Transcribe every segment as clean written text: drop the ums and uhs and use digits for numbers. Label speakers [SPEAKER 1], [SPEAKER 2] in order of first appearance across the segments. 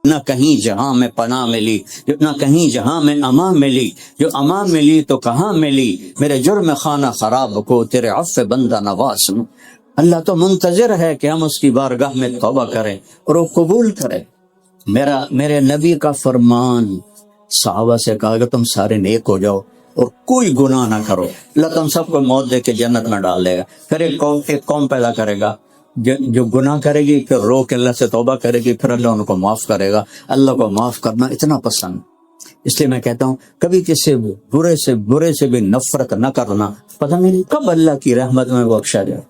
[SPEAKER 1] نہ کہیں جہاں میں پناہ ملی، نہ کہیں جہاں میں امان ملی، جو امان ملی تو کہاں ملی، میرے جرم خانہ خراب کو تیرے عفو بندہ نواز ہوں۔ اللہ تو منتظر ہے کہ ہم اس کی بارگاہ میں توبہ کریں اور وہ قبول کرے۔ میرے نبی کا فرمان، صحابہ سے کہا کہ تم سارے نیک ہو جاؤ اور کوئی گناہ نہ کرو، اللہ تم سب کو موت دے کے جنت میں ڈال دے گا۔ پھر ایک قوم پیدا کرے گا جو گناہ کرے گی، پھر رو کے اللہ سے توبہ کرے گی، پھر اللہ ان کو معاف کرے گا۔ اللہ کو معاف کرنا اتنا پسند، اس لیے میں کہتا ہوں کبھی کسی برے سے بھی نفرت نہ کرنا، پتہ نہیں کب اللہ کی رحمت میں بخشا جائے،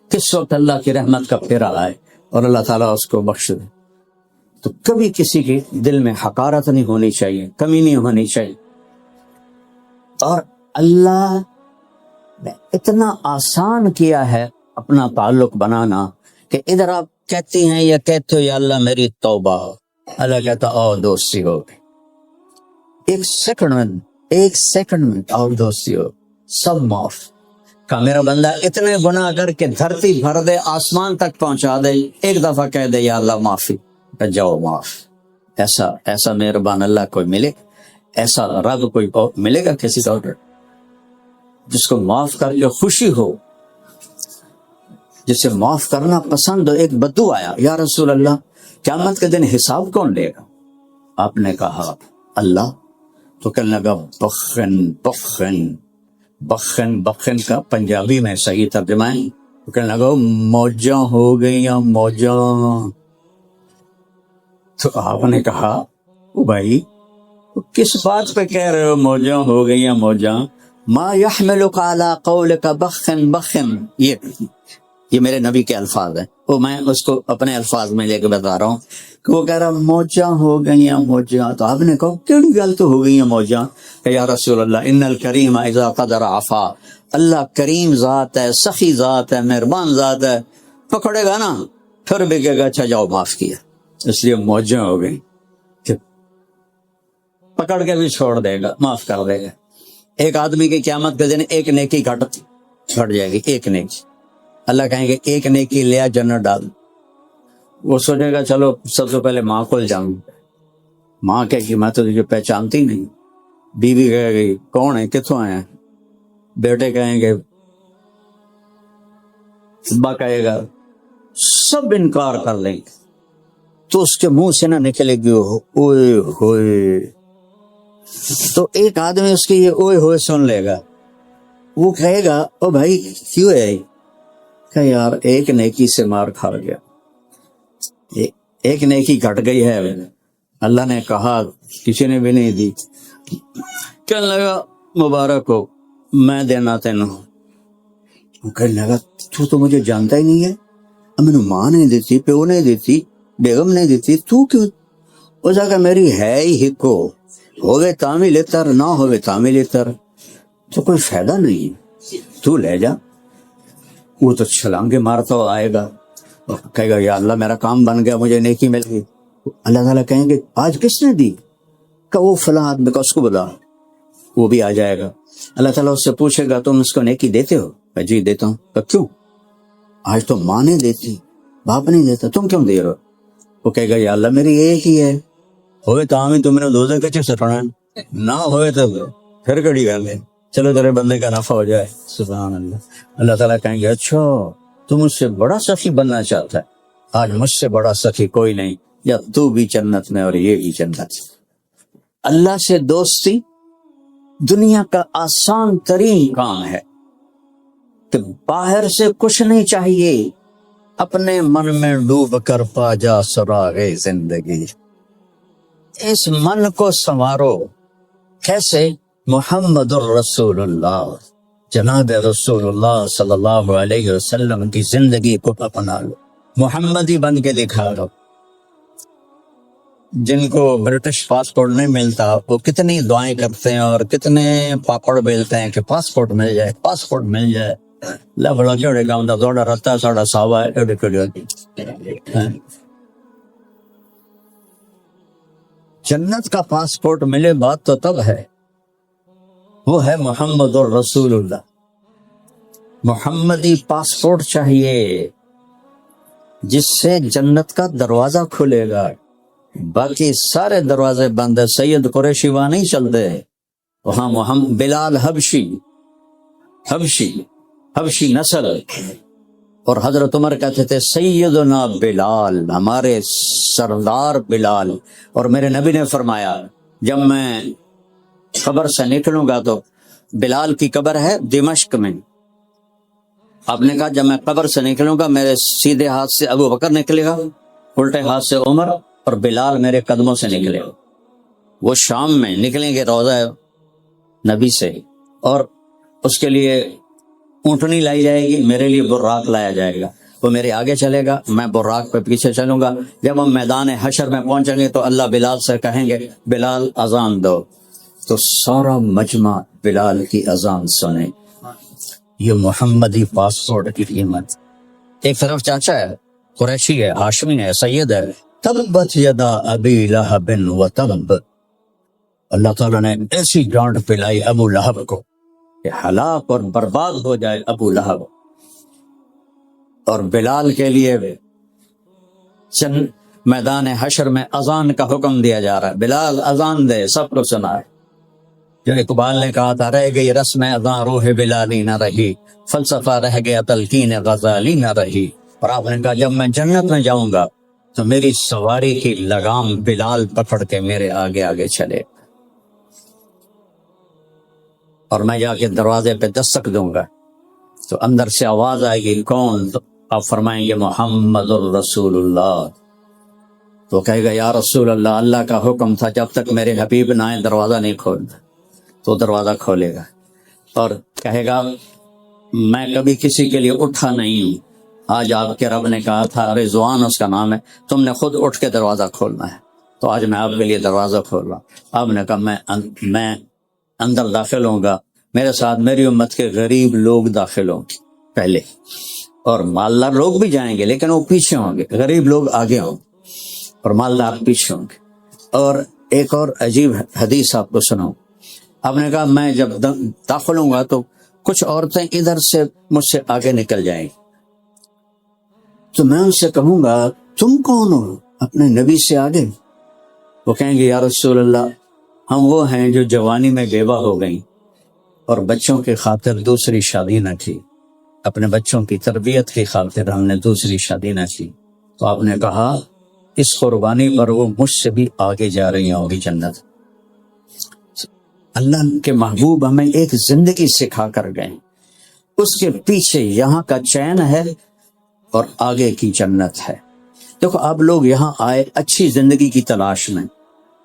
[SPEAKER 1] کس وقت اللہ کی رحمت کا پھیرا آئے اور اللہ تعالیٰ اس کو بخش دے۔ تو کبھی کسی کے دل میں حقارت نہیں ہونی چاہیے، کمی نہیں ہونی چاہیے۔ اور اللہ نے اتنا آسان کیا ہے اپنا تعلق بنانا کہ ادھر آپ کہتی ہیں یا کہتے ہو یا اللہ میری توبہ، اللہ کہتا او دوستی ہو گئی، ایک سیکنڈ میں اور دوستی ہو، سب معاف۔ کہ میرا بندہ اتنے گناہ کر کے دھرتی بھر دے، آسمان تک پہنچا دے، ایک دفعہ کہہ دے یا اللہ معافی، کہ جاؤ معاف۔ ایسا مہربان اللہ کوئی ملے، ایسا رب کوئی ملے گا کسی کا جس کو معاف کر کے خوشی ہو، جسے معاف کرنا پسند ہو۔ ایک بدو آیا، یا رسول اللہ قیامت کے دن حساب کون لے گا؟ آپ نے کہا اللہ۔ تو کہنے لگا بخن کا پنجابی میں صحیح ترجمہ ہے، تو کہنے لگا موجاں ہو گئی یا موجاں۔ تو آپ نے کہا او بھائی کس بات پہ کہہ رہے ہو موجاں ہو گئی یا موجاں؟ ما يحملك على قولك بخن، یہ میرے نبی کے الفاظ ہیں، وہ میں اس کو اپنے الفاظ میں لے کے بتا رہا ہوں کہ وہ کہہ رہا موجاں ہو گئی یا موجاں۔ تو آپ نے کہا کیڑی گل تو ہو گئی یا موجاں؟ کہ یا رسول اللہ ان الکریم اذا قدر عفا، اللہ کریم ذات ہے، سخی ذات ہے، مہربان ذات ہے، پکڑے گا نا پھر بھی کہے گا اچھا جاؤ معاف کیا، اس لیے موجاں ہو گئی، پکڑ کے بھی چھوڑ دے گا، معاف کر دے گا۔ ایک آدمی کی قیامت کے دن ایک نیکی گھٹ جائے گی، ایک نیکی، اللہ کہیں گے ایک نیکی لیا جنت ڈال۔ وہ سوچے گا چلو سب سے پہلے ماں کو جاؤں، ماں کہے گی میں تو تجھے پہچانتی نہیں، بیوی کہے گی کون ہے کتوں آیا ہے، بیٹے کہیں گے، ابا کہے گا، سب انکار کر لیں گے، تو اس کے منہ سے نہ نکلے گی اوئے ہوئے۔ تو ایک آدمی اس کی یہ اوئے ہوئے سن لے گا، وہ کہے گا او بھائی کیوں ہے، کہ یار ایک نیکی سے مار کھا گیا، ایک نیکی گھٹ گئی ہے، اللہ نے کہا کسی نے بھی نہیں دی، کہنے لگا مبارک ہو میں دینا تینوں۔ وہ کہنے لگا تو مجھے جانتا ہی نہیں ہے، میں نے ماں نہیں دیتی، پیو نہیں دیتی، بیگم نہیں دیتی، تو کیوں؟ اس کا میری ہے ہی ہکو، ہوئے تعمیل تر نہ ہوئے تعمیل تر، تو کوئی فائدہ نہیں، تو لے جا۔ وہ تو چھلانگے مارتا ہوا آئے گا، کہے گا یا اللہ میرا کام بن گیا، مجھے نیکی مل گئی۔ اللہ تعالیٰ کہیں گے آج کس نے دی؟ کہ وہ فلاں آدمی کا، اس کو بتا، وہ بھی آ جائے گا۔ اللہ تعالیٰ اس سے پوچھے گا تم اس کو نیکی دیتے ہو؟ کہ جی دیتا ہوں۔ کہ کیوں؟ آج تو ماں نہیں دیتی، باپ نہیں دیتا، تم کیوں دے رہے ہو؟ وہ کہے گا یا اللہ میری ایک ہی ہے، ہوئے تو ہمیں تم نے دوزے کچھ سٹنا، نہ ہوئے تو پھر کڑی گل ہے، چلو تیرے بندے کا نفع ہو جائے۔ سبحان اللہ۔ اللہ تعالیٰ کہیں گے اچھا تم مجھ سے بڑا سخی بننا چاہتا ہے، آج مجھ سے بڑا سخی کوئی نہیں، یا تو بھی جنت میں اور یہ بھی جنت۔ اللہ سے دوستی دنیا کا آسان ترین کام ہے کہ باہر سے کچھ نہیں چاہیے، اپنے من میں ڈوب کر پا جا سراغ زندگی، اس من کو سنوارو۔ کیسے؟ محمد الرسول اللہ، جناب رسول اللہ صلی اللہ علیہ وسلم کی زندگی کو اپنا لو، محمدی بن کے دکھا دو۔ جن کو برٹش پاسپورٹ نہیں ملتا وہ کتنی دعائیں کرتے ہیں اور کتنے پاپڑ بیلتے ہیں کہ پاسپورٹ مل جائے، پاسپورٹ مل جائے۔ لفڑا جوڑے گا اندر دوڑا رہتا ہے ساڑا ساوا ہے۔ جنت کا پاسپورٹ ملے بات تو تب ہے، وہ ہے محمد الرسول اللہ۔ محمدی پاسپورٹ چاہیے، جس سے جنت کا دروازہ کھلے گا، باقی سارے دروازے بند ہے۔ سید قریشی وہاں نہیں چلتے، وہاں محمد بلال حبشی نسل، اور حضرت عمر کہتے تھے سیدنا بلال، ہمارے سردار بلال۔ اور میرے نبی نے فرمایا جب میں قبر سے نکلوں گا تو بلال کی قبر ہے دمشق میں، آپ نے کہا جب میں قبر سے نکلوں گا میرے سیدھے ہاتھ سے ابو بکر نکلے گا، الٹے ہاتھ سے عمر، اور بلال میرے قدموں سے نکلے گا۔ وہ شام میں نکلیں گے روضہ نبی سے، اور اس کے لیے اونٹنی لائی جائے گی، میرے لیے براق لایا جائے گا، وہ میرے آگے چلے گا، میں براق پہ پیچھے چلوں گا۔ جب ہم میدان حشر میں پہنچیں گے تو اللہ بلال سے کہیں گے بلال اذان دو، تو سارا مجمع بلال کی اذان سنے۔ یہ محمدی پاسپورٹ کی قیمت، ایک طرف چاچا ہے، قریشی ہے، ہاشمی ہے، سید ہے، تبت یدا ابی لہب وتب، اللہ تعالیٰ نے ایسی ڈانٹ پلائی ابو لہب کو کہ ہلاک اور برباد ہو جائے ابو لہب۔ اور بلال کے لیے چند میدان حشر میں اذان کا حکم دیا جا رہا ہے، بلال اذان دے، سب کو سنا ہے۔ جو اقبال نے کہا تھا رہ گئی رسم اذان روح بلالی نہ رہی، فلسفہ رہ گیا تلقین غزالی نہ رہی۔ اور آپ نے کہا جب میں جنت میں جاؤں گا تو میری سواری کی لگام بلال پکڑ کے میرے آگے آگے چلے، اور میں جا کے دروازے پہ دستک دوں گا تو اندر سے آواز آئے گی کون؟ تو آپ فرمائیں گے محمد الرسول اللہ، تو کہے گا یا رسول اللہ، اللہ کا حکم تھا جب تک میرے حبیب نہ آئے دروازہ نہیں کھولنا، تو دروازہ کھولے گا اور کہے گا میں کبھی کسی کے لیے اٹھا نہیں ہوں، آج آپ کے رب نے کہا تھا، رضوان اس کا نام ہے، تم نے خود اٹھ کے دروازہ کھولنا ہے، تو آج میں آپ کے لیے دروازہ کھول رہا ہوں۔ آپ نے کہا میں اندر داخل ہوں گا، میرے ساتھ میری امت کے غریب لوگ داخل ہوں گے پہلے، اور مالدار لوگ بھی جائیں گے لیکن وہ پیچھے ہوں گے، غریب لوگ آگے ہوں گے اور مالدار پیچھے ہوں گے۔ اور ایک اور عجیب حدیث آپ کو سناؤں، آپ نے کہا میں جب داخل ہوں گا تو کچھ عورتیں ادھر سے مجھ سے آگے نکل جائیں گی، تو میں ان سے کہوں گا تم کون ہو اپنے نبی سے آگے؟ وہ کہیں گے یا رسول اللہ ہم وہ ہیں جو جوانی میں بیوہ ہو گئیں اور بچوں کی خاطر دوسری شادی نہ کی، اپنے بچوں کی تربیت کی خاطر ہم نے دوسری شادی نہ کی۔ تو آپ نے کہا اس قربانی پر وہ مجھ سے بھی آگے جا رہی ہوں گی جنت۔ اللہ کے محبوب ہمیں ایک زندگی سکھا کر گئے، اس کے پیچھے یہاں کا چین ہے اور آگے کی جنت ہے۔ دیکھو آپ لوگ یہاں آئے اچھی زندگی کی تلاش میں،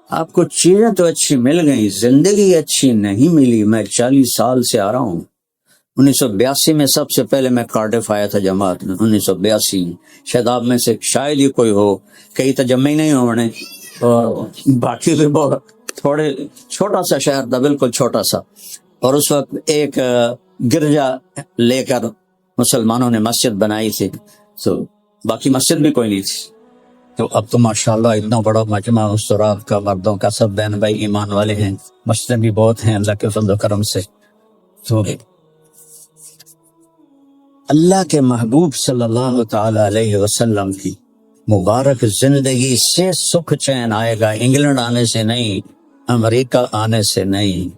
[SPEAKER 1] آپ کو چیزیں تو اچھی مل گئیں، زندگی اچھی نہیں ملی۔ میں 40 سال سے آ رہا ہوں، 1982 میں سب سے پہلے میں کارڈف آیا تھا جماعت میں، 1982 شاید آپ میں سے شاید ہی کوئی ہو، کئی تجمع نہیں ہونے، اور باقی بھی بہت تھوڑے چھوٹا سا شہر تھا، بالکل چھوٹا سا، اور اس وقت ایک گرجا لے کر مسلمانوں نے مسجد بنائی تھی، تو باقی مسجد بھی کوئی نہیں تھی۔ تو اب تو ماشاءاللہ اتنا بڑا مجمع استراد کا، مردوں کا، سب بہن بھائی ایمان والے ہیں، مسجد بھی بہت ہیں اللہ کے فضل و کرم سے۔ تو اللہ کے محبوب صلی اللہ تعالی علیہ وسلم کی مبارک زندگی سے سکھ چین آئے گا، انگلینڈ آنے سے نہیں، امریکہ آنے سے نہیں،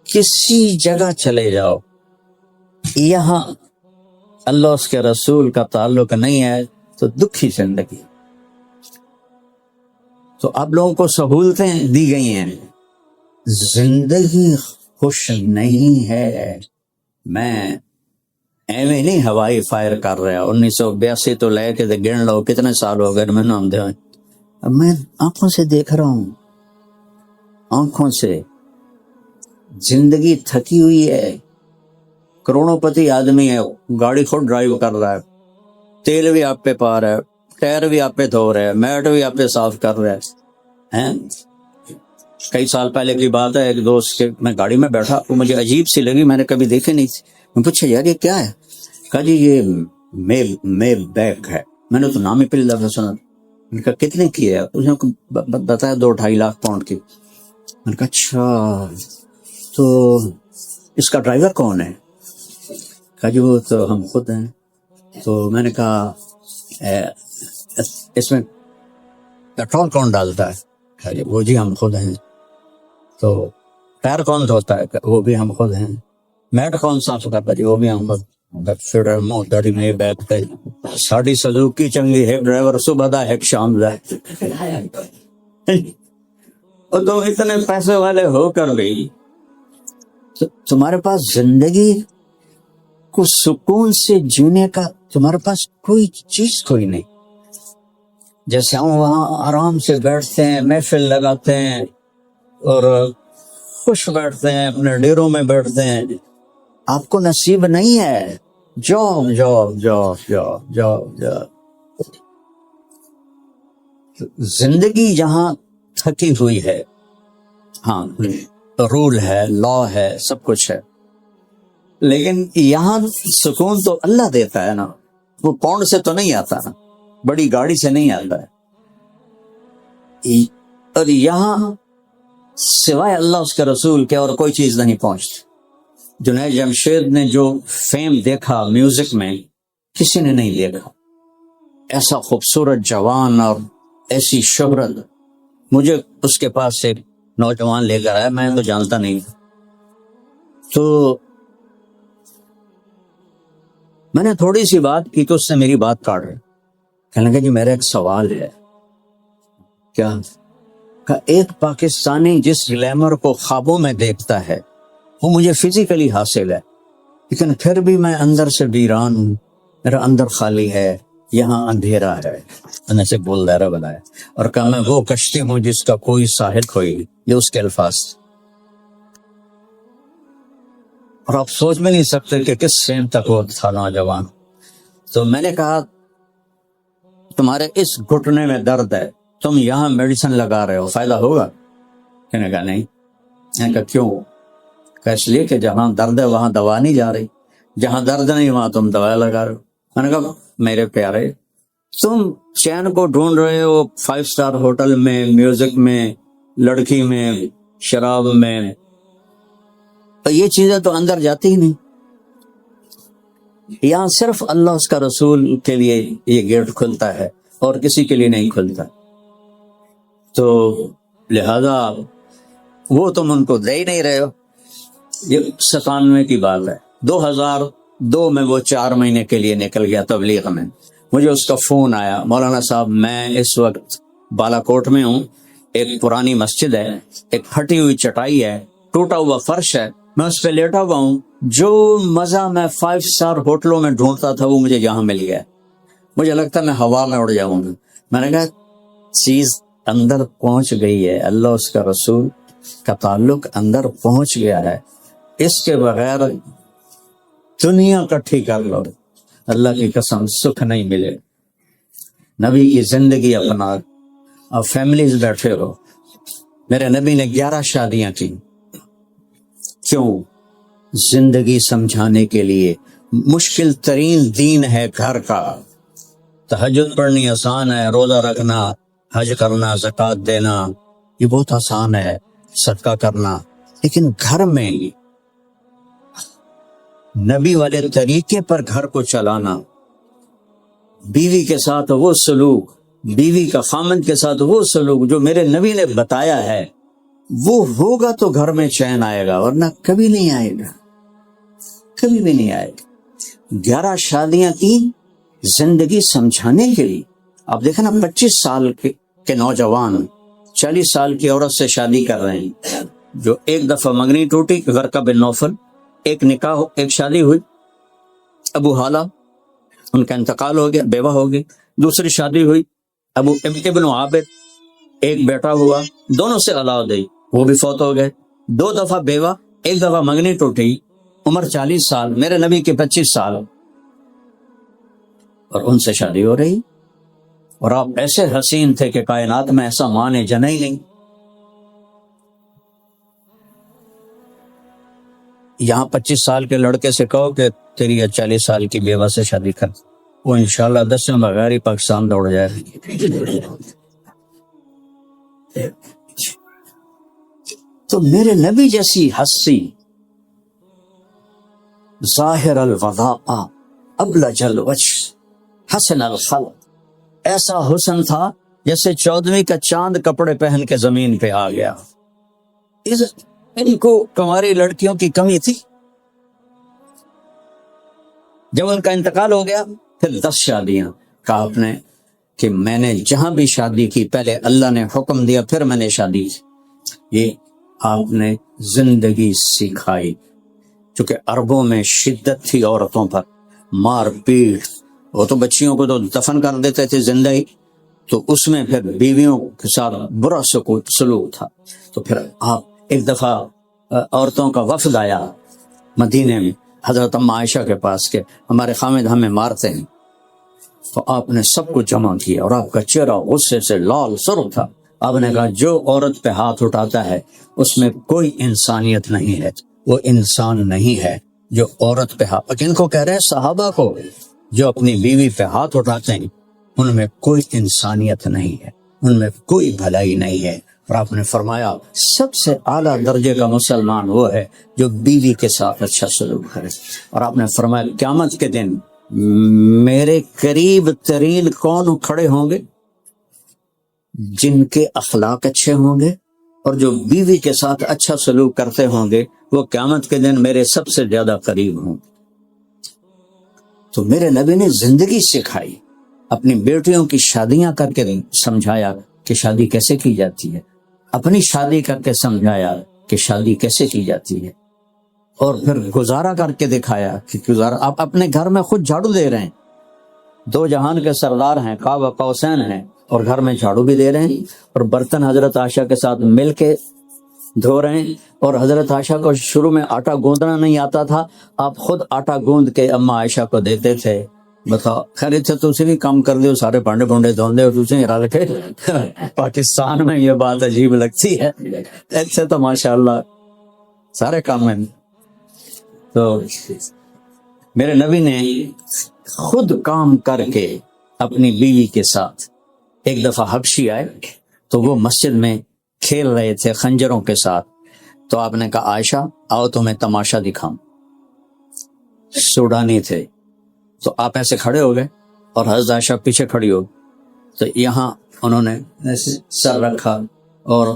[SPEAKER 1] کسی جگہ چلے جاؤ، یہاں اللہ اس کے رسول کا تعلق نہیں ہے تو دکھی زندگی۔ تو آپ لوگوں کو سہولتیں دی گئی ہیں، زندگی خوش نہیں ہے۔ میں ایویں نہیں ہوائی فائر کر رہا، 1982 تو لے کے گن لو کتنے سال ہو گئے میں نام دے، اب میں آنکھوں سے دیکھ رہا ہوں، آنکھوں سے زندگی تھکی ہوئی ہے۔ کروڑوں پتی آدمی ہے، گاڑی خود ڈرائیو کر رہا ہے، تیل بھی آپ پہ پا رہا ہے، ٹائر بھی آپ پہ دھو رہا ہے، میٹ بھی آپ پہ صاف کر رہا ہے۔ کئی سال پہلے کی بات ہے، ایک دوست کے میں گاڑی میں بیٹھا، وہ مجھے عجیب سی لگی، میں نے کبھی دیکھی نہیں تھی، میں پوچھا یار یہ کیا ہے؟ کہا جی یہ مے بیک ہے۔ میں نے تو نام ہی پہلی دفعہ سنا، میں نے کہا کتنے کی ہے؟ اس نے بتایا 2-2.5 لاکھ پاؤنڈ کی۔ میں نے کہا اچھا تو اس کا ڈرائیور کون ہے؟ کہا جی وہ تو ہم خود ہیں۔ تو میں نے کہا اس میں پیٹرول کون ڈالتا ہے؟ وہ جی ہم خود ہیں. تو ٹائر کون دھوتا ہے؟ وہ بھی ہم خود ہیں. میٹ کون صاف کرتا ہے؟ وہ بھی ہم خود. فیڈر موٹر میں بیٹھ پہ ساڑی سزوکی چنگی ہے ڈرائیور صبح دا ہے شام دا ہے. اور تم اتنے پیسے والے ہو کر بھی تمہارے پاس زندگی کو سکون سے جینے کا تمہارے پاس کوئی چیز کوئی نہیں. جیسے ہم وہاں آرام سے بیٹھتے ہیں، محفل لگاتے ہیں اور خوش بیٹھتے ہیں، اپنے ڈیروں میں بیٹھتے ہیں، آپ کو نصیب نہیں ہے. Job job job job job job. زندگی جہاں تھکی ہوئی ہے، ہاں رول ہے، لا ہے، سب کچھ ہے، لیکن یہاں سکون تو اللہ دیتا ہے نا. وہ پاؤنڈ سے تو نہیں آتا نا، بڑی گاڑی سے نہیں آتا ہے. اور یہاں سوائے اللہ اس کے رسول کے اور کوئی چیز نہیں پہنچتی. جنید جمشید نے جو فیم دیکھا میوزک میں کسی نے نہیں دیکھا. ایسا خوبصورت جوان اور ایسی شہرت. مجھے اس کے پاس ایک نوجوان لے کر آیا، میں تو جانتا نہیں. تو میں نے تھوڑی سی بات کی تو اس نے میری بات کاٹ رہی. کہنے لگا جی میرا ایک سوال ہے. کیا؟ کہ ایک پاکستانی جس گلیمر کو خوابوں میں دیکھتا ہے وہ مجھے فزیکلی حاصل ہے، لیکن پھر بھی میں اندر سے ویران ہوں، میرا اندر خالی ہے، یہاں اندھیرا ہے. میں نے اسے بول دائرہ بنایا اور کہا میں وہ کشتی ہوں جس کا کوئی ساحل کوئی. یہ اس کے الفاظ. اور آپ سوچ میں نہیں سکتے کہ کس سین تک وہ تھا نوجوان. تو میں نے کہا تمہارے اس گھٹنے میں درد ہے، تم یہاں میڈیسن لگا رہے ہو، فائدہ ہوگا؟ کہنے کہا نہیں. میں نے کہا کیوں؟ کہ اس لیے کہ جہاں درد ہے وہاں دوا نہیں جا رہی، جہاں درد نہیں وہاں تم دوا لگا رہے ہو. میں نے کہا میرے پیارے تم چین کو ڈھونڈ رہے ہو 5 اسٹار ہوٹل میں، میوزک میں، لڑکی میں، شراب میں، تو یہ چیزیں تو اندر جاتی ہی نہیں. یہاں صرف اللہ اس کا رسول کے لیے یہ گیٹ کھلتا ہے اور کسی کے لیے نہیں کھلتا. تو لہذا وہ تم ان کو دے ہی نہیں رہے ہو. یہ 97 کی بات ہے. 2002 میں وہ 4 مہینے کے لیے نکل گیا تبلیغ میں. مجھے اس کا فون آیا، مولانا صاحب میں اس وقت بالا کوٹ میں ہوں، ایک پرانی مسجد ہے، ایک پھٹی ہوئی چٹائی ہے، ٹوٹا ہوا فرش ہے، میں اس پہ لیٹا ہوا ہوں. جو مزہ میں 5 اسٹار ہوٹلوں میں ڈھونڈتا تھا وہ مجھے یہاں مل گیا. مجھے لگتا ہے میں ہوا میں اڑ جاؤں گا. میں نے کہا چیز اندر پہنچ گئی ہے، اللہ اس کا رسول کا تعلق اندر پہنچ گیا ہے. اس کے بغیر دنیا کٹھی کر لو، اللہ کی قسم سکھ نہیں ملے. نبی کی زندگی اپنا. اب فیملیز بیٹھے ہو، میرے نبی نے 11 شادیاں کی. کیوں؟ زندگی سمجھانے کے لیے. مشکل ترین دین ہے گھر کا. تہجد پڑھنی آسان ہے، روزہ رکھنا، حج کرنا، زکوٰۃ دینا یہ بہت آسان ہے، صدقہ کرنا. لیکن گھر میں نبی والے طریقے پر گھر کو چلانا، بیوی کے ساتھ وہ سلوک، بیوی کا خامند کے ساتھ وہ سلوک جو میرے نبی نے بتایا ہے، وہ ہوگا تو گھر میں چین آئے گا، ورنہ کبھی نہیں آئے گا، کبھی بھی نہیں آئے گا. 11 شادیاں کی زندگی سمجھانے کے لیے. آپ دیکھیں نا 25 سال کے نوجوان 40 سال کی عورت سے شادی کر رہے ہیں. جو ایک دفعہ منگنی ٹوٹی ورقہ بن نوفل، ایک نکاح، ایک شادی ہوئی ابو حالہ، ان کا انتقال ہو گیا، بیوہ ہو گئی. دوسری شادی ہوئی ابو ابن عابد، ایک بیٹا ہوا، دونوں سے اولاد ہوئی، وہ بھی فوت ہو گئے. 2 دفعہ بیوہ، ایک دفعہ منگنی ٹوٹی، عمر 40 سال، میرے نبی کے 25 سال، اور ان سے شادی ہو رہی. اور آپ ایسے حسین تھے کہ کائنات میں ایسا ماں نے جنا ہی نہیں. یہاں 25 سال کے لڑکے سے کہو کہ تیری 40 سال کی بیوہ سے شادی کر، وہ انشاءاللہ 10 میں بغیر ہی پاکستان دوڑ جائے. تو میرے نبی جیسی ہستی، ظاہر الوضاء ابلج الوجه حسن الخلق، ایسا حسن تھا جیسے 14ویں کا چاند کپڑے پہن کے زمین پہ آ گیا. ان کو کنواری لڑکیوں کی کمی تھی. جب ان کا انتقال ہو گیا پھر 10 شادیاں. کہا آپ نے کہ میں نے جہاں بھی شادی کی پہلے اللہ نے حکم دیا پھر میں نے شادی کی. یہ آپ نے زندگی سکھائی. چونکہ عربوں میں شدت تھی عورتوں پر، مار پیٹ، وہ تو بچیوں کو تو دفن کر دیتے تھے زندہ ہی، تو اس میں پھر بیویوں کے ساتھ برا سلوک تھا. تو پھر آپ ایک دفعہ عورتوں کا وفد آیا مدینے میں حضرت ام عائشہ کے پاس کے ہمارے خامد ہمیں مارتے ہیں. تو آپ نے سب کو جمع کیا اور آپ کا چہرہ غصے سے لال سرخ تھا. آپ نے کہا جو عورت پہ ہاتھ اٹھاتا ہے اس میں کوئی انسانیت نہیں ہے، وہ انسان نہیں ہے جو عورت پہ ہاتھ. ان کو کہہ رہے ہیں صحابہ کو، جو اپنی بیوی پہ ہاتھ اٹھاتے ہیں ان میں کوئی انسانیت نہیں ہے، ان میں کوئی بھلائی نہیں ہے. اور آپ نے فرمایا سب سے اعلیٰ درجے کا مسلمان وہ ہے جو بیوی کے ساتھ اچھا سلوک کرے. اور آپ نے فرمایا قیامت کے دن میرے قریب ترین کون کھڑے ہوں گے؟ جن کے اخلاق اچھے ہوں گے اور جو بیوی کے ساتھ اچھا سلوک کرتے ہوں گے، وہ قیامت کے دن میرے سب سے زیادہ قریب ہوں گے. تو میرے نبی نے زندگی سکھائی، اپنی بیٹیوں کی شادیاں کر کے سمجھایا کہ شادی کیسے کی جاتی ہے، اپنی شادی کر کے سمجھایا کہ شادی کیسے کی جاتی ہے، اور پھر گزارا کر کے دکھایا کہ گزارا. آپ اپنے گھر میں خود جھاڑو دے رہے ہیں، 2 جہان کے سردار ہیں، قاب قوسین ہیں، اور گھر میں جھاڑو بھی دے رہے ہیں، اور برتن حضرت عائشہ کے ساتھ مل کے دھو رہے ہیں. اور حضرت عائشہ کو شروع میں آٹا گوندنا نہیں آتا تھا، آپ خود آٹا گوند کے اما عائشہ کو دیتے تھے. بتاؤ خیر سے تو اسے بھی کام کر دے، سارے بانڈے بونڈے دھون دے اور اسے ارادہ کے. پاکستان میں یہ بات عجیب لگتی ہے، ایسے تو ماشاءاللہ سارے کام میں. تو میرے نبی نے خود کام کر کے اپنی بیوی کے ساتھ. ایک دفعہ حبشی آئے تو وہ مسجد میں کھیل رہے تھے خنجروں کے ساتھ. تو آپ نے کہا عائشہ آؤ تمہیں تماشا دکھاؤں. سوڈانی تھے تو آپ ایسے کھڑے ہو گئے اور حضرت عائشہ پیچھے کھڑی ہو. تو یہاں انہوں نے سر رکھا اور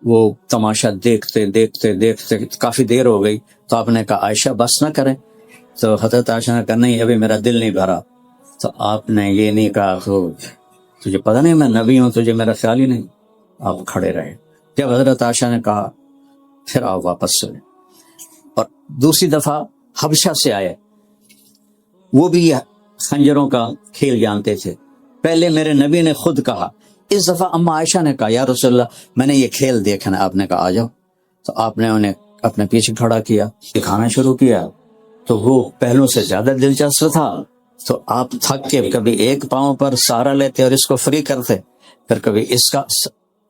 [SPEAKER 1] وہ تماشا دیکھتے دیکھتے دیکھتے کافی دیر ہو گئی. تو آپ نے کہا عائشہ بس نہ کریں. تو حضرت عائشہ نے کہا نہیں ابھی میرا دل نہیں بھرا. تو آپ نے یہ نہیں کہا تو تجھے پتہ نہیں میں نبی ہوں، تجھے میرا خیال ہی نہیں. آپ کھڑے رہے. جب حضرت عائشہ نے کہا پھر آپ واپس چلے. اور دوسری دفعہ حبشہ سے آئے، وہ بھی خنجروں کا کھیل جانتے تھے. پہلے میرے نبی نے خود کہا. اس دفعہ اما عائشہ نے کہا یا رسول اللہ میں نے یہ کھیل دیکھنا ہے. آپ نے کہا آ جاؤ. تو آپ نے انہیں اپنے پیچھے کھڑا کیا، دکھانا شروع کیا. تو وہ پہلوں سے زیادہ دلچسپ تھا. تو آپ تھک کے کبھی ایک پاؤں پر سہارا لیتے اور اس کو فری کرتے، پھر کبھی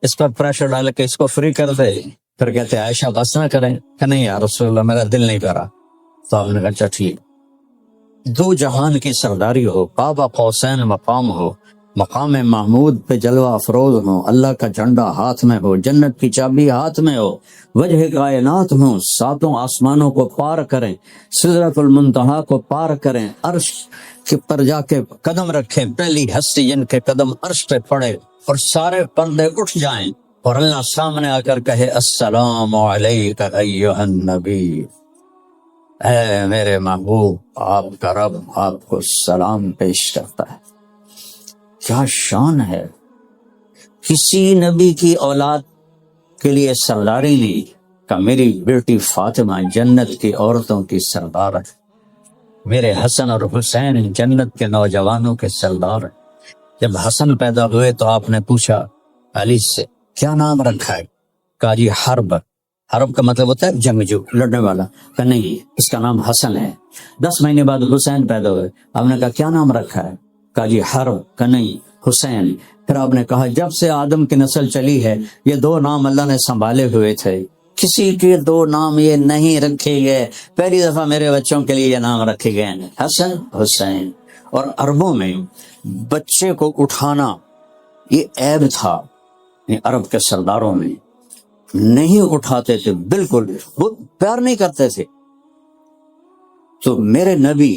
[SPEAKER 1] اس پر پریشر ڈال کے اس کو فری کرتے، پھر کہتے عائشہ بس نہ کریں. کہ نہیں یا رسول اللہ میرا دل نہیں کرا. تو آپ نے کہا اچھا ٹھیک. 2 جہان کی سرداری ہو، قاب قوسین مقام ہو، مقام محمود پہ جلوہ افروز ہو، اللہ کا جھنڈا ہاتھ میں ہو، جنت کی چابی ہاتھ میں ہو، وجہ کائنات ہوں، 7 آسمانوں کو پار کریں، سدرۃ المنتہا کو پار کریں، عرش کے پر جا کے قدم رکھیں، پہلی ہستی جن کے قدم عرش پہ پڑے اور سارے پردے اٹھ جائیں اور اللہ سامنے آ کر کہے السلام علیک ایھا النبی، اے میرے محبوب آپ کا رب آپ کو سلام پیش کرتا ہے. کیا شان ہے. کسی نبی کی اولاد کے لیے سرداری نہیں کہ میری بیٹی فاطمہ جنت کی عورتوں کی سردار ہے، میرے حسن اور حسین جنت کے نوجوانوں کے سردار ہیں. جب حسن پیدا ہوئے تو آپ نے پوچھا علی سے کیا نام رکھا ہے؟ کہا جی حرب. حرب کا مطلب ہوتا ہے جنگجو، لڑنے والا. کہ نہیں اس کا نام حسن ہے. 10 مہینے بعد حسین پیدا ہوئے. آپ نے کہا کیا نام رکھا ہے؟ کہا جی حرب. کہ نہیں حسین. پھر آپ نے کہا جب سے آدم کی نسل چلی ہے یہ 2 نام اللہ نے سنبھالے ہوئے تھے، کسی کے 2 نام یہ نہیں رکھے گئے، پہلی دفعہ میرے بچوں کے لیے یہ نام رکھے گئے ہیں حسن حسین. اور عربوں میں بچے کو اٹھانا یہ عیب تھا. عرب کے سرداروں میں نہیں اٹھاتے تھے، بالکل وہ پیار نہیں کرتے تھے. تو میرے نبی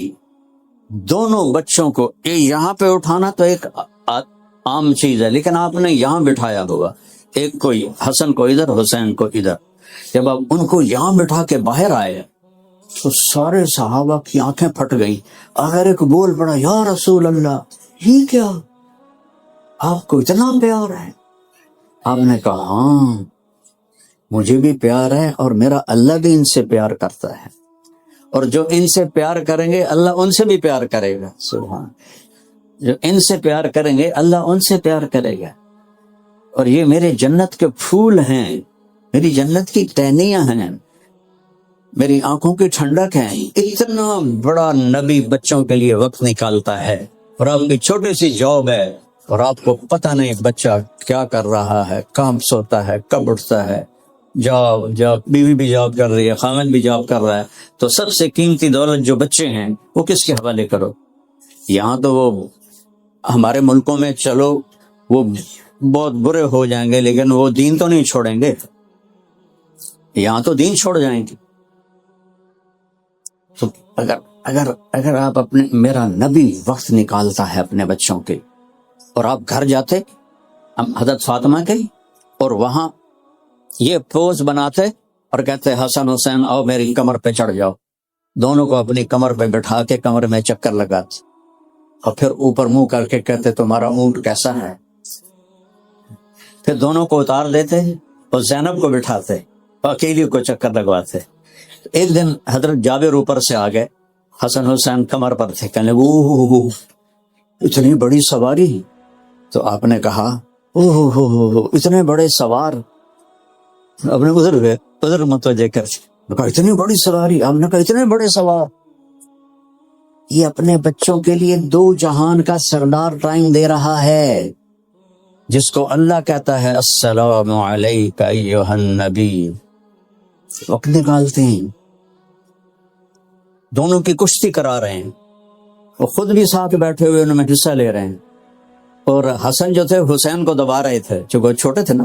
[SPEAKER 1] دونوں بچوں کو یہاں پہ اٹھانا تو ایک عام چیز ہے، لیکن آپ نے یہاں بٹھایا ہوگا، ایک کو حسن کو ادھر، حسین کو ادھر، جب آپ ان کو یہاں بٹھا کے باہر آئے تو سارے صحابہ کی آنکھیں پھٹ گئی۔ اگر ایک بول پڑا یا رسول اللہ، یہ کیا، آپ کو اتنا پیار ہے؟ آپ نے کہا ہاں مجھے بھی پیار ہے، اور میرا اللہ بھی ان سے پیار کرتا ہے، اور جو ان سے پیار کریں گے اللہ ان سے بھی پیار کرے گا۔ سبحان، جو ان سے پیار کریں گے اللہ ان سے پیار کرے گا، اور یہ میرے جنت کے پھول ہیں، میری جنت کی ٹہنیاں ہیں، میری آنکھوں کی ٹھنڈک ہے۔ اتنا بڑا نبی بچوں کے لیے وقت نکالتا ہے، اور آپ کی چھوٹی سی جاب ہے، اور آپ کو پتہ نہیں بچہ کیا کر رہا ہے، کب سوتا ہے، کب اٹھتا ہے، جاب، بیوی بھی جاب کر رہی ہے، خامد بھی جاب کر رہا ہے، تو سب سے قیمتی دولت جو بچے ہیں وہ کس کے حوالے کرو؟ یہاں تو وہ ہمارے ملکوں میں چلو وہ بہت برے ہو جائیں گے، لیکن وہ دین تو نہیں چھوڑیں گے، یہاں تو دین چھوڑ جائیں گے۔ تو اگر آپ اپنے، میرا نبی وقت نکالتا ہے اپنے بچوں کے، اور آپ گھر جاتے حضرت فاطمہ کے، اور وہاں یہ پوز بناتے اور کہتے حسن حسین آؤ میری کمر پہ چڑھ جاؤ، دونوں کو اپنی کمر پہ بٹھا کے کمر میں چکر لگاتے، اور پھر اوپر منہ کر کے کہتے تمہارا اونٹ کیسا ہے، پھر دونوں کو اتار دیتے اور زینب کو بٹھاتے اور اکیلی کو چکر لگواتے۔ ایک دن حضرت جابر اوپر سے آ گئے، حسن حسین کمر پر تھے، کہنے لگے اوہ اتنی بڑی سواری، تو آپ نے کہا اوہ اتنے بڑے سوار، اپنے ادھر متوجہ کر، کہا اتنی بڑی سواری، آپ نے کہا اتنے بڑے سوار۔ یہ اپنے بچوں کے لیے دو جہان کا سردار ٹائم دے رہا ہے، جس کو اللہ کہتا ہے السلام علیک ایھا النبی، وقت نکالتے ہیں، دونوں کی کشتی کرا رہے ہیں، وہ خود بھی ساتھ بیٹھے ہوئے ان میں حصہ لے رہے ہیں، اور حسن جو تھے حسین کو دبا رہے تھے، چونکہ چھوٹے تھے نا،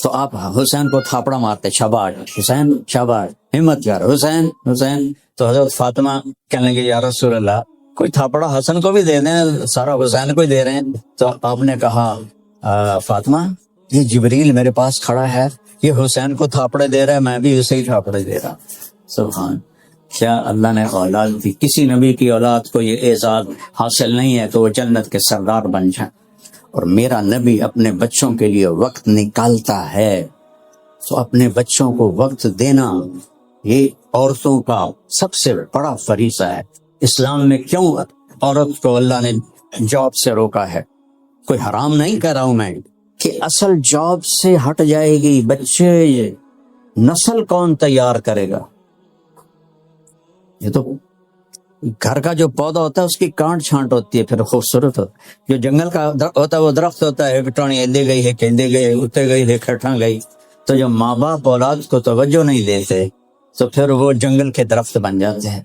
[SPEAKER 1] تو آپ حسین کو تھاپڑا مارتے، شاباش حسین شاباش، ہمت یار حسین حسین، تو حضرت فاطمہ کہنے لگے یا رسول اللہ کوئی تھاپڑا حسن کو بھی دے دیں، سارا حسین کو ہی دے رہے ہیں۔ تو آپ نے کہا فاطمہ یہ جبریل میرے پاس کھڑا ہے، یہ حسین کو تھاپڑے دے رہا ہے، میں بھی اسے ہی تھاپڑے دے رہا۔ سبحان، کیا اللہ نے اولاد دی، کسی نبی کی اولاد کو یہ اعزاز حاصل نہیں ہے تو وہ جنت کے سردار بن جائیں، اور میرا نبی اپنے بچوں کے لیے وقت نکالتا ہے۔ تو اپنے بچوں کو وقت دینا یہ عورتوں کا سب سے بڑا فریضہ ہے۔ اسلام میں کیوں عورت کو اللہ نے جاب سے روکا ہے؟ کوئی حرام نہیں کہہ رہا ہوں میں، کہ اصل جاب سے ہٹ جائے گی، بچے نسل کون تیار کرے گا؟ یہ تو گھر کا جو پودا ہوتا ہے اس کی کانٹ چھانٹ ہوتی ہے، پھر خوبصورت ہوتا ہے۔ جو جنگل کا ہوتا ہے وہ درخت ہوتا ہے، ٹانی ایندے گئی ہے، کہندے گئے، اتے گئی ہے، کھٹاں گئی۔ تو جو ماں باپ اولاد کو توجہ نہیں دیتے تو پھر وہ جنگل کے درخت بن جاتے ہیں۔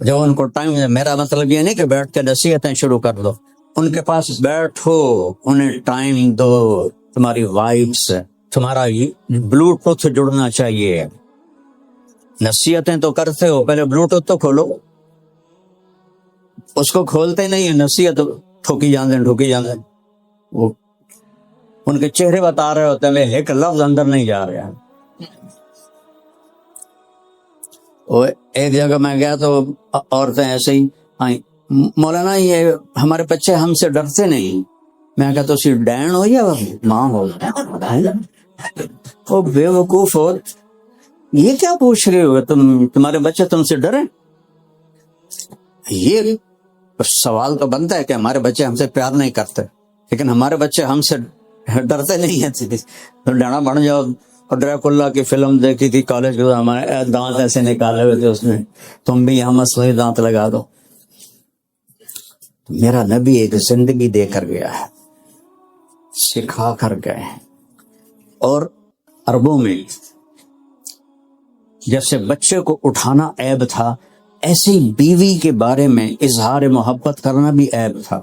[SPEAKER 1] جب ان کو ٹائم، میرا مطلب یہ نہیں کہ بیٹھ کے نصیحتیں شروع کر دو، ان کے پاس بیٹھو، انہیں ٹائم دو، تمہاری وائبس، تمہارا بلوٹوتھ جڑنا چاہیے۔ نصیحتیں تو کرتے ہو، پہلے بلوٹوتھ تو کھولو، اس کو کھولتے نہیں ہیں، نصیحت ٹھوکی جاندے، وہ ان کے چہرے بتا رہے ہوتے ہیں، ایک لفظ اندر نہیں جا رہا۔ وہ ایک جگہ میں گیا تو عورتیں ایسے ہی آئیں، مولانا یہ ہمارے بچے ہم سے ڈرتے نہیں۔ میں کہتا اسی ڈین ہو یا ماں ہو، وہ بے وقوف ہو، یہ کیا پوچھ رہے ہو، تمہارے بچے تم سے ڈریں؟ یہ سوال تو بنتا ہے کہ ہمارے بچے ہم سے پیار نہیں کرتے، لیکن ہمارے بچے ہم سے ڈرتے نہیں ہیں۔ تو ڈانا بن جاؤ۔ اور ڈریکولا کی فلم دیکھی تھی کالج کے، ہمارے دانت ایسے نکالے ہوئے تھے اس میں، تم بھی یہاں مسئلہ دانت لگا دو۔ میرا نبی ایک زندگی دے کر گیا ہے، سکھا کر گئے ہیں۔ اور عربوں میں جیسے بچے کو اٹھانا عیب تھا، ایسے ہی بیوی کے بارے میں اظہار محبت کرنا بھی عیب تھا،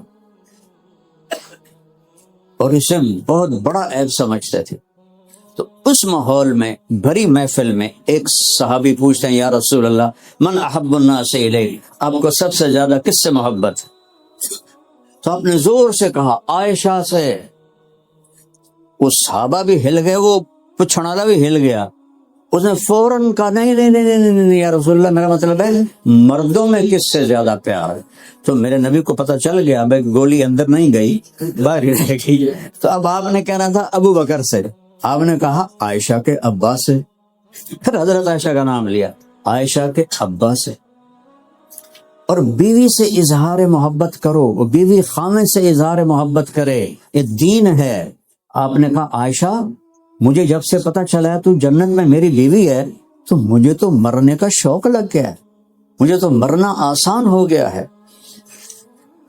[SPEAKER 1] اور اسے بہت بڑا عیب سمجھتے تھے۔ تو اس ماحول میں، بھری محفل میں، ایک صحابی پوچھتے ہیں یا رسول اللہ من احب الناس الیک، آپ کو سب سے زیادہ کس سے محبت ہے؟ تو آپ نے زور سے کہا عائشہ سے. وہ صحابہ بھی ہل گئے, وہ پچھڑالا بھی ہل گیا. اس نے فوراً کہا نہیں نہیں نہیں نہیں نہیں یا رسول اللہ, میرا مطلب ہے مردوں میں کس سے زیادہ پیار ہے. تو میرے نبی کو پتہ چل گیا بھائی گولی اندر نہیں گئی, باہر رہ گئی. تو اب آپ نے کہنا تھا ابو بکر سے, آپ نے کہا عائشہ کے ابا سے. پھر حضرت عائشہ کا نام لیا, عائشہ کے ابا سے. اور بیوی سے اظہار محبت کرو, وہ بیوی خامد سے اظہار محبت کرے, یہ دین ہے. آپ نے کہا عائشہ مجھے جب سے پتہ چلا ہے تو جنت میں میری بیوی ہے تو مجھے تو مرنے کا شوق لگ گیا ہے, مجھے تو مرنا آسان ہو گیا ہے.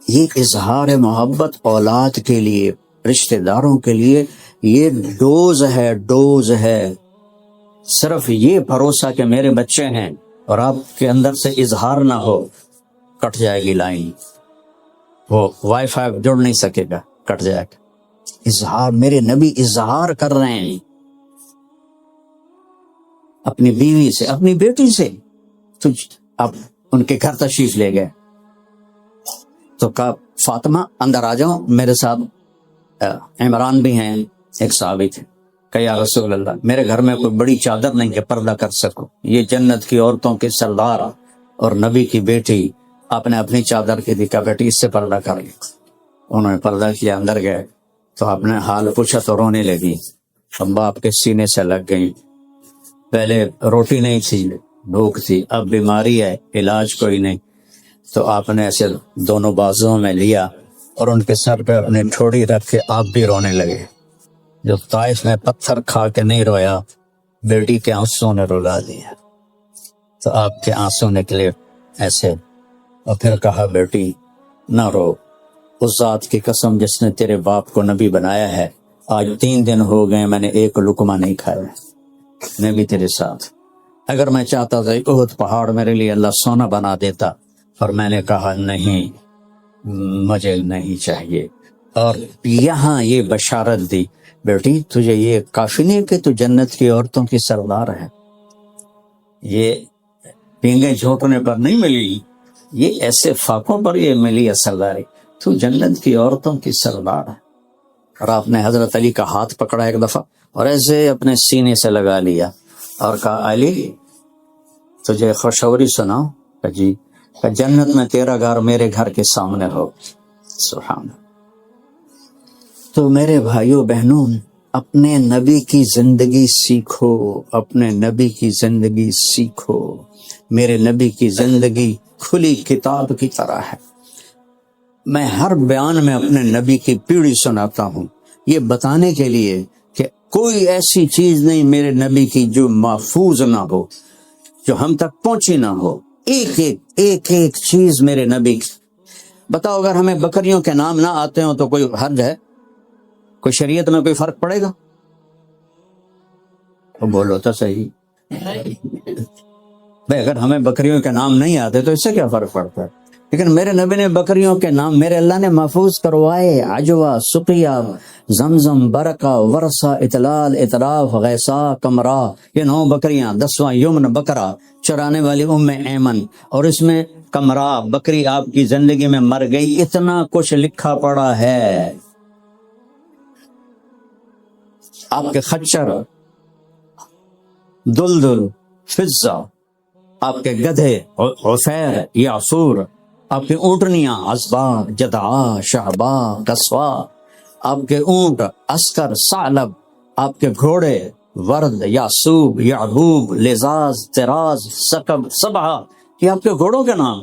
[SPEAKER 1] یہ اظہار محبت اولاد کے لیے, رشتہ داروں کے لیے یہ ڈوز ہے, ڈوز ہے. صرف یہ بھروسہ کہ میرے بچے ہیں اور آپ کے اندر سے اظہار نہ ہو, کٹ جائے گی لائن, وہ وائی فائی جڑ نہیں سکے گا, کٹ جائے گا. اظہار, میرے نبی اظہار کر رہے ہیں اپنی بیوی سے, اپنی بیٹی سے. تو اب ان کے گھر تشریف لے گئے تو کہا فاطمہ اندر آ جاؤ میرے ساتھ. عمران بھی ہیں ایک صحابی تھے. کہ یا رسول اللہ میرے گھر میں کوئی بڑی چادر نہیں کہ پردہ کر سکو, یہ جنت کی عورتوں کے سردار اور نبی کی بیٹی, آپ نے اپنی چادر کی دیکھا بیٹی اس سے پردہ کر لی. انہوں نے پردہ کیا, اندر گئے تو آپ نے حال پوچھا تو رونے لگی. ابا آپ کے سینے سے لگ گئی, پہلے روٹی نہیں تھی بھوک تھی, اب بیماری ہے علاج کوئی نہیں. تو آپ نے ایسے دونوں بازوؤں میں لیا اور ان کے سر پہ اپنے ٹھوڑی رکھ کے آپ بھی رونے لگے. جو طائف میں پتھر کھا کے نہیں رویا, بیٹی کے آنسوں نے رلا دیا. تو آپ کے آنسوں نکلے ایسے, اور پھر کہا بیٹی نہ رو, اس ذات کی قسم جس نے تیرے باپ کو نبی بنایا ہے, آج 3 دن ہو گئے میں نے ایک لقمہ نہیں کھایا, میں بھی تیرے ساتھ. اگر میں چاہتا تھا احد پہاڑ میرے لیے اللہ سونا بنا دیتا, اور میں نے کہا نہیں مجھے نہیں چاہیے. اور یہاں یہ بشارت دی بیٹی تجھے یہ کافی نہیں کہ تو جنت کی عورتوں کی سردار ہے, یہ پینگے جھونکنے پر نہیں ملی, یہ ایسے فاقوں پر یہ ملی ہے سرداری, تو جنت کی عورتوں کی سردار ہے. اور آپ نے حضرت علی کا ہاتھ پکڑا ایک دفعہ اور ایسے اپنے سینے سے لگا لیا اور کہا علی تجھے خوشخبری سناؤ. کہ جی. کہ جنت میں تیرا گھر میرے گھر کے سامنے ہو. سبحان. تو میرے بھائیوں بہنوں, اپنے نبی کی زندگی سیکھو, اپنے نبی کی زندگی سیکھو. میرے نبی کی زندگی کھلی کتاب کی طرح ہے. میں ہر بیان میں اپنے نبی کی پیڑھی سناتا ہوں, یہ بتانے کے لیے کہ کوئی ایسی چیز نہیں میرے نبی کی جو محفوظ نہ ہو, جو ہم تک پہنچی نہ ہو. ایک ایک چیز میرے نبی کی. بتاؤ اگر ہمیں بکریوں کے نام نہ آتے ہوں تو کوئی حرج ہے؟ کوئی شریعت میں کوئی فرق پڑے گا؟ تو بولو تو صحیح بھائی, اگر ہمیں بکریوں کے نام نہیں آتے تو اس سے کیا فرق پڑتا ہے؟ لیکن میرے نبی نے بکریوں کے نام میرے اللہ نے محفوظ کروائے. عجوہ, سقیہ, زمزم, برکہ, ورثہ, اطلال, اطراف, غیثا, کمرا, یہ 9 بکریاں. 10واں یمن بکرا, چرانے والی ایمن. اور اس میں کمرا بکری آپ کی زندگی میں مر گئی. اتنا کچھ لکھا پڑا ہے. آپ کے خچر, دلدل, فضہ, آپ کے گدھے عفیر, یعصور, آپ کے اونٹنیاں عصبا, جدعا, شہبا, قصوا, آپ کے اونٹ عسکر, ثعلب, آپ کے گھوڑے ورد, یعصوب, یعبوب, لزاز, تراز, سکب, سبحہ, یہ آپ کے گھوڑوں کے نام.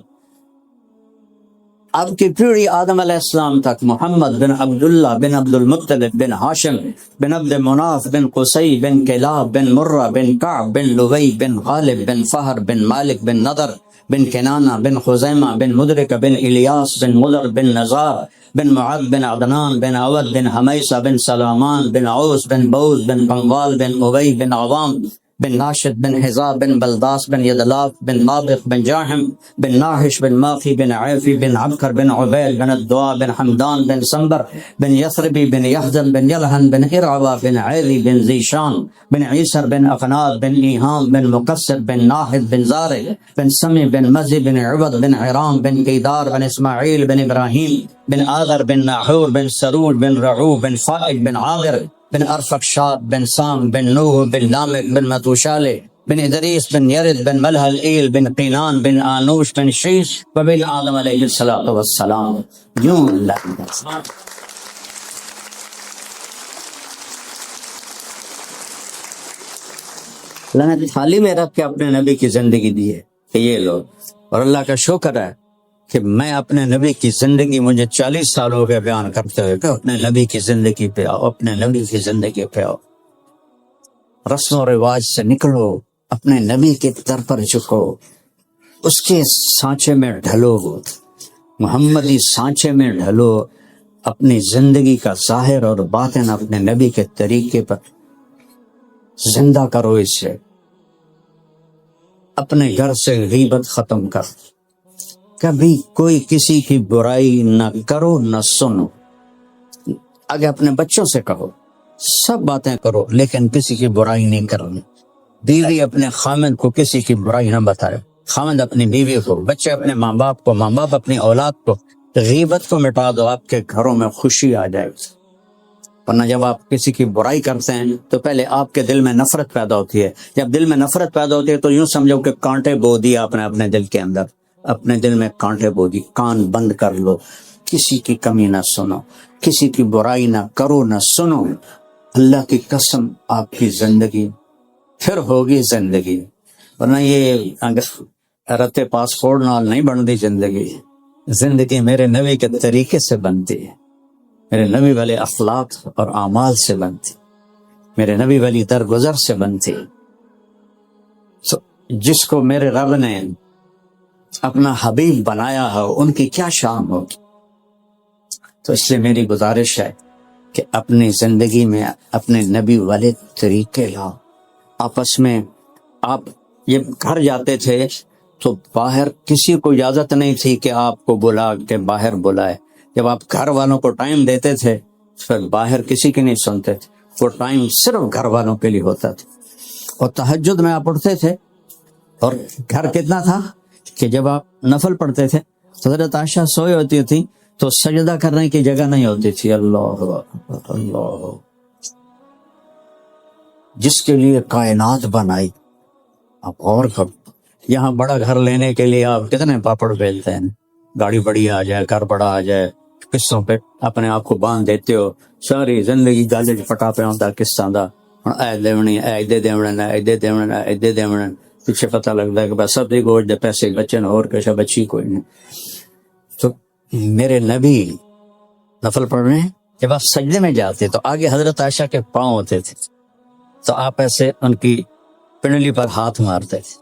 [SPEAKER 1] آپ کی پیڑھی آدم علیہ السلام تک محمد بن عبداللہ بن عبد المطلب بن ہاشم بن عبد مناف بن قصی بن کلاب بن مرہ بن کعب بن لبی بن غالب بن فہر بن مالک بن نضر بن کنانہ بن خزیمہ بن مدرک بن الیاس بن مدر بن نزار بن معد بن عدنان بن عود بن حمیسہ بن سلامان بن عوس بن بوز بن بنغال بن ابی بن عوام بن ناشد بن حزاب بن بلداس بن یدلاف بن نابق بن جاحم بن ناحش بن ماخی بن عیفی بن عبکر بن عبید بن الدعاء بن حمدان بن سنبر بن یثربی بن یحزن بن یلحن بن ارعوا بن عیلی بن زیشان بن عیسر بن اقناد بن ایہام بن مقصد بن ناحد بن زارع بن سمی بن مزی بن عبد بن عرام بن قیدار بن اسماعیل بن ابراہیم بن آغر بن ناحور بن سرور بن رعوب بن فائق بن عاغر بن ارفقشاد بن سام بن نوح بن لامق بن متوشالے بن ادریس بن یرد بن ملحل ایل بن قینان بن آنوش بن شیش وبن آدم علیہ السلام. یوں اللہ کی داستان. اللہ نے تھالی میں رکھ کے اپنے نبی کی زندگی دی ہے کہ یہ لو. اور اللہ کا شکر ہے کہ میں اپنے نبی کی زندگی، مجھے 40 سال ہو گئے بیان کرتے ہوئے کہ اپنے نبی کی زندگی پہ آؤ، اپنے نبی کی زندگی پہ آؤ. رسم و رواج سے نکلو، اپنے نبی کے در پر جھکو، اس کے سانچے میں ڈھلو، محمدی سانچے میں ڈھلو. اپنی زندگی کا ظاہر اور باطن اپنے نبی کے طریقے پر زندہ کرو. اس سے اپنے گھر سے غیبت ختم کر. کبھی کوئی کسی کی برائی نہ کرو نہ سنو. آگے اپنے بچوں سے کہو، سب باتیں کرو لیکن کسی کی برائی نہیں کرنی. بیوی اپنے خامد کو کسی کی برائی نہ بتائے، خامد اپنی بیوی کو، بچے اپنے ماں باپ کو، ماں باپ اپنی اولاد کو. غیبت کو مٹا دو، آپ کے گھروں میں خوشی آ جائے. ورنہ جب آپ کسی کی برائی کرتے ہیں تو پہلے آپ کے دل میں نفرت پیدا ہوتی ہے. جب دل میں نفرت پیدا ہوتی ہے تو یوں سمجھو کہ کانٹے بو دیا آپ نے اپنے دل کے اندر. اپنے دل میں کانٹے بو دی. کان بند کر لو، کسی کی کمی نہ سنو، کسی کی برائی نہ کرو نہ سنو. اللہ کی قسم آپ کی زندگی پھر ہوگی زندگی. ورنہ یہ رتے پاسپورٹ نال نہیں بنتی زندگی. زندگی میرے نبی کے طریقے سے بنتی ہے، میرے نبی والے اخلاق اور اعمال سے بنتی، میرے نبی والی درگزر سے بنتی. جس کو میرے رب نے اپنا حبیب بنایا ہو ان کی کیا شان ہوگی. تو اس لیے میری گزارش ہے کہ اپنی زندگی میں اپنے نبی والے طریقے لاؤ. آپس میں آپ یہ گھر جاتے تھے تو باہر کسی کو اجازت نہیں تھی کہ آپ کو بلا کے باہر بلائے. جب آپ گھر والوں کو ٹائم دیتے تھے پھر باہر کسی کی نہیں سنتے تھے. وہ ٹائم صرف گھر والوں کے لیے ہوتا تھا. اور تہجد میں آپ اٹھتے تھے اور گھر کتنا تھا کہ جب آپ نفل پڑھتے تھے حضرت عائشہ سوئی ہوتی تھی تو سجدہ کرنے کی جگہ نہیں ہوتی تھی. اللہ اللہ، جس کے لیے کائنات بنائی. آپ غور کرو، یہاں بڑا گھر لینے کے لیے آپ کتنے پاپڑ بیلتے ہیں. گاڑی بڑی آ جائے، گھر بڑا آ جائے، قصوں پہ اپنے آپ کو باندھ دیتے ہو. ساری زندگی گالے پٹا پہ ہوتا قصہ دا اے دیونی اے دے دیونا اے دے دیونا اے دے دیونا. پیچھے پتہ لگتا ہے کہ بس سب دی گوشت دے پیسے بچے اور کچھ بچی کوئی نہیں. تو میرے نبی نفل پڑھ رہے ہیں، جب آپ سجدے میں جاتے تو آگے حضرت عائشہ کے پاؤں ہوتے تھے تو آپ ایسے ان کی پنڈلی پر ہاتھ مارتے تھے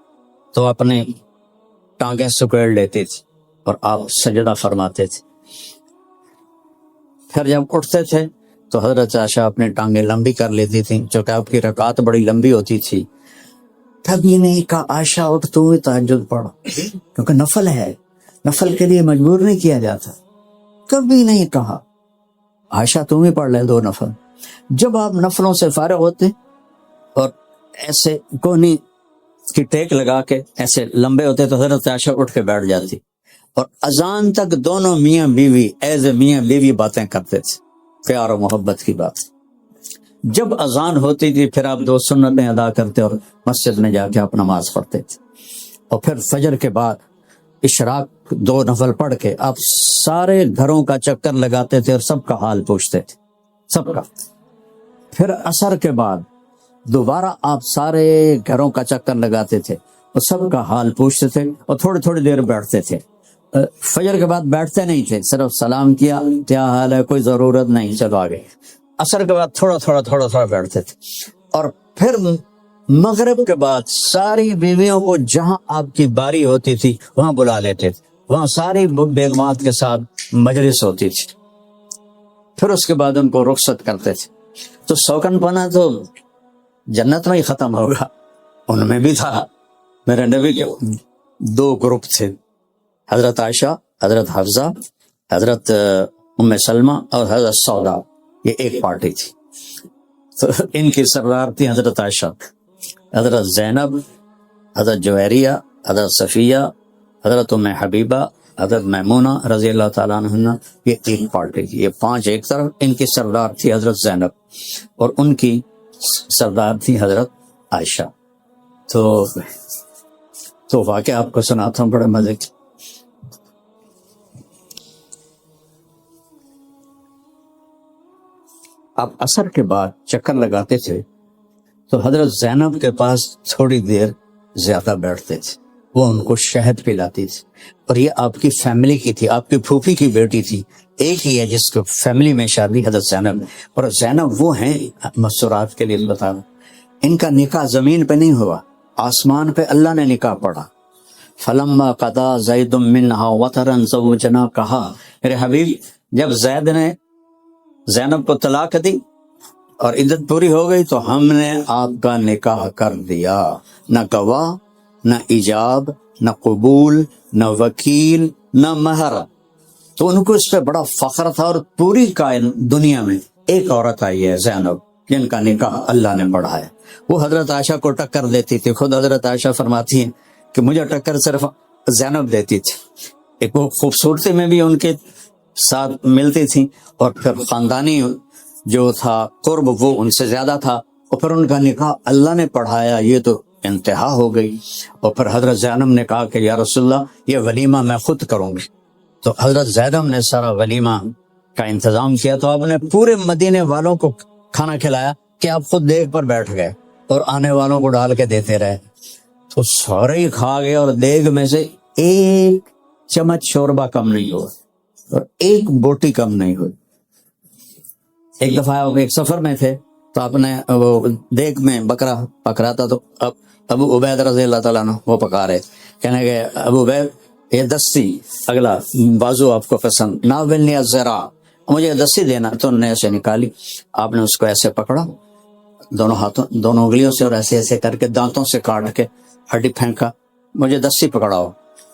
[SPEAKER 1] تو اپنے ٹانگیں سکیڑ لیتے تھے اور آپ سجدہ فرماتے تھے. پھر جب اٹھتے تھے تو حضرت عائشہ اپنی ٹانگیں لمبی کر لیتی تھیں چونکہ آپ کی رکعت بڑی لمبی ہوتی تھی. کبھی نہیں کہا عائشہ اٹھ تو بھی تہجد پڑھ، کیونکہ نفل ہے، نفل کے لیے مجبور نہیں کیا جاتا. کبھی نہیں کہا عائشہ تم ہی پڑھ لے 2 نفل. جب آپ نفلوں سے فارغ ہوتے اور ایسے کونی کی ٹیک لگا کے ایسے لمبے ہوتے تو حضرت عائشہ اٹھ کے بیٹھ جاتی اور اذان تک دونوں میاں بیوی ایز اے میاں بیوی باتیں کرتے تھے، پیار و محبت کی بات. جب اذان ہوتی تھی پھر آپ 2 سنتیں ادا کرتے اور مسجد میں جا کے آپ نماز پڑھتے تھے. اور پھر فجر کے بعد اشراق 2 نفل پڑھ کے آپ سارے گھروں کا چکر لگاتے تھے اور سب کا حال پوچھتے تھے، سب کا. پھر عصر کے بعد دوبارہ آپ سارے گھروں کا چکر لگاتے تھے اور سب کا حال پوچھتے تھے اور تھوڑی تھوڑی دیر بیٹھتے تھے. فجر کے بعد بیٹھتے نہیں تھے، صرف سلام کیا، کیا حال ہے، کوئی ضرورت نہیں، چلو آگے. عصر کے بعد تھوڑا تھوڑا بیٹھتے تھے. اور پھر مغرب کے بعد ساری بیویوں کو جہاں آپ کی باری ہوتی تھی وہاں بلا لیتے تھے، وہاں ساری بیگمات کے ساتھ مجلس ہوتی تھی. پھر اس کے بعد ان کو رخصت کرتے تھے. تو سوکن پنا تو جنت میں ہی ختم ہوگا. ان میں بھی تھا میرے نبی کے 2 گروپ تھے، حضرت عائشہ، حضرت حفصہ، حضرت ام سلمہ اور حضرت سودا، یہ ایک پارٹی تھی۔ تو ان کی سردار تھی حضرت عائشہ، حضرت زینب، حضرت جویریہ، حضرت صفیہ، حضرت ام حبیبہ، حضرت میمونہ رضی اللہ تعالیٰ عنہ، یہ ایک پارٹی تھی، یہ 5 ایک طرف۔ ان کی سردار تھی حضرت زینب اور ان کی سردار تھی حضرت عائشہ۔ تو واقعہ آپ کو سناتا ہوں، بڑے مزے کی۔ آپ عصر کے بعد چکر لگاتے تھے تو حضرت زینب کے پاس تھوڑی دیر زیادہ بیٹھتے تھے، وہ ان کو شہد پلاتی تھی، اور یہ آپ کی فیملی کی تھی، آپ کی پھوپھی کی بیٹی تھی، ایک ہی ہے جس کو فیملی میں شادی حضرت زینب، اور زینب وہ ہیں مسورات کے لیے بتا، ان کا نکاح زمین پہ نہیں ہوا، آسمان پہ اللہ نے نکاح پڑھا۔ فلما قضا زید منہا وطرا زوجنا، کہا میرے حبیب جب زید نے زینب کو طلاق دی اور عدت پوری ہو گئی تو ہم نے آپ کا نکاح کر دیا، نہ گواہ، نہ ایجاب، نہ قبول، نہ وکیل، نہ مہر۔ تو ان کو اس پہ بڑا فخر تھا، اور پوری دنیا میں ایک عورت آئی ہے زینب جن کا نکاح اللہ نے پڑھایا۔ وہ حضرت عائشہ کو ٹکر دیتی تھی، خود حضرت عائشہ فرماتی ہیں کہ مجھے ٹکر صرف زینب دیتی تھی، ایک وہ خوبصورتی میں بھی ان کے ساتھ ملتی تھی، اور پھر خاندانی جو تھا قرب وہ ان سے زیادہ تھا، اور پھر ان کا نکاح اللہ نے پڑھایا، یہ تو انتہا ہو گئی۔ اور پھر حضرت زینب نے کہا کہ یا رسول اللہ یہ ولیمہ میں خود کروں گی، تو حضرت زینب نے سارا ولیمہ کا انتظام کیا، تو آپ نے پورے مدینے والوں کو کھانا کھلایا کہ آپ خود دیگ پر بیٹھ گئے اور آنے والوں کو ڈال کے دیتے رہے، تو سارے ہی کھا گئے، اور دیگ میں سے 1 چمچ شوربہ کم نہیں ہوا اور 1 بوٹی کم نہیں ہوئی۔ ایک دفعہ ایک سفر میں تھے تو آپ نے وہ دیگ میں بکرا پکڑا تھا، تو ابو عبید رضی اللہ تعالیٰ عنہ وہ پکا رہے، کہنے کہ ابو عبید یہ دستی اگلا بازو آپ کو پسند، ناولنی الذرا، مجھے دستی دینا، تو انہوں نے ایسے نکالی، آپ نے اس کو ایسے پکڑا دونوں ہاتھوں، دونوں انگلیوں سے، اور ایسے ایسے کر کے دانتوں سے کاٹ کے ہڈی پھینکا، مجھے دستی پکڑاؤ۔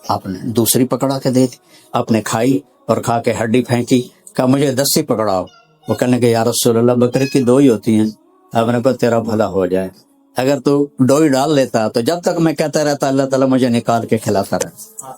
[SPEAKER 1] آپ نے دوسری پکڑا کے دے دی، آپ نے کھائی اور کھا کے ہڈی پھینکی، کہا مجھے دستی پکڑاؤ۔ وہ کہنے کہ یا رسول اللہ بکرے کی 2 ہی ہوتی ہیں۔ آپ نے کہا تیرا بھلا ہو جائے، اگر تو 2 ہی ڈال لیتا تو جب تک میں کہتا رہتا اللہ تعالیٰ مجھے نکال کے کھلاتا رہتا۔